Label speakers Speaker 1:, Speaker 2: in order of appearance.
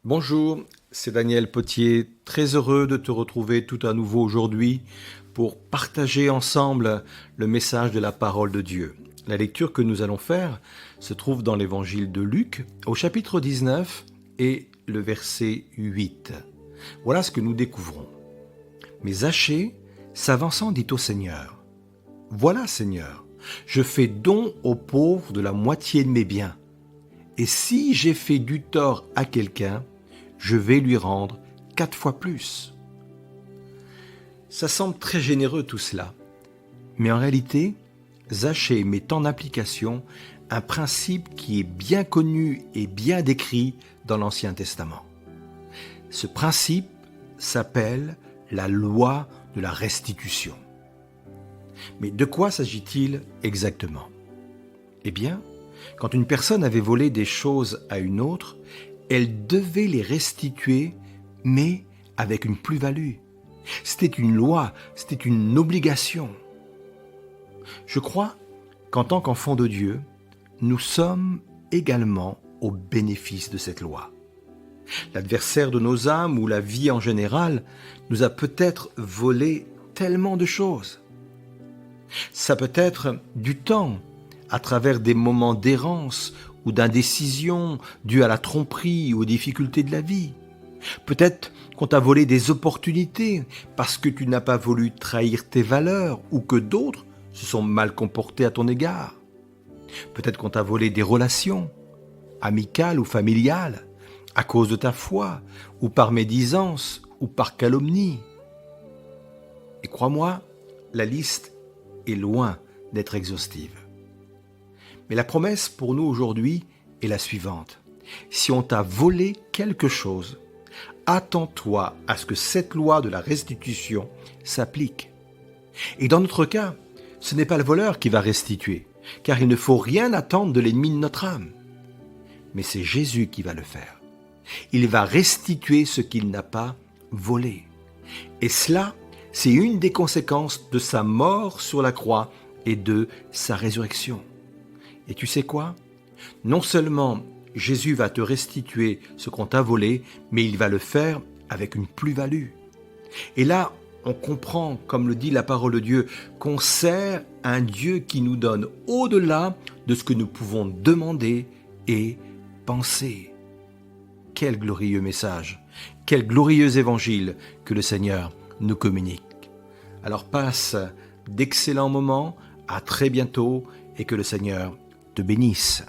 Speaker 1: Bonjour, c'est Daniel Potier, très heureux de te retrouver tout à nouveau aujourd'hui pour partager ensemble le message de la parole de Dieu. La lecture que nous allons faire se trouve dans l'évangile de Luc au chapitre 19 et le verset 8. Voilà ce que nous découvrons. Mais Zachée, s'avançant, dit au Seigneur, « Voilà, Seigneur, je fais don aux pauvres de la moitié de mes biens. Et si j'ai fait du tort à quelqu'un, je vais lui rendre 4 fois plus. » Ça semble très généreux tout cela, mais en réalité, Zachée met en application un principe qui est bien connu et bien décrit dans l'Ancien Testament. Ce principe s'appelle la loi de la restitution. Mais de quoi s'agit-il exactement ? Eh bien, quand une personne avait volé des choses à une autre, elle devait les restituer, mais avec une plus-value. C'était une loi, c'était une obligation. Je crois qu'en tant qu'enfants de Dieu, nous sommes également au bénéfice de cette loi. L'adversaire de nos âmes ou la vie en général nous a peut-être volé tellement de choses. Ça peut être du temps, à travers des moments d'errance ou d'indécision dus à la tromperie ou aux difficultés de la vie. Peut-être qu'on t'a volé des opportunités parce que tu n'as pas voulu trahir tes valeurs ou que d'autres se sont mal comportés à ton égard. Peut-être qu'on t'a volé des relations, amicales ou familiales, à cause de ta foi ou par médisance ou par calomnie. Et crois-moi, la liste est loin d'être exhaustive. Mais la promesse pour nous aujourd'hui est la suivante. Si on t'a volé quelque chose, attends-toi à ce que cette loi de la restitution s'applique. Et dans notre cas, ce n'est pas le voleur qui va restituer, car il ne faut rien attendre de l'ennemi de notre âme. Mais c'est Jésus qui va le faire. Il va restituer ce qu'il n'a pas volé. Et cela, c'est une des conséquences de sa mort sur la croix et de sa résurrection. Et tu sais quoi ? Non seulement Jésus va te restituer ce qu'on t'a volé, mais il va le faire avec une plus-value. Et là, on comprend, comme le dit la parole de Dieu, qu'on sert un Dieu qui nous donne au-delà de ce que nous pouvons demander et penser. Quel glorieux message, quel glorieux évangile que le Seigneur nous communique. Alors passe d'excellents moments, à très bientôt et que le Seigneur te bénisse.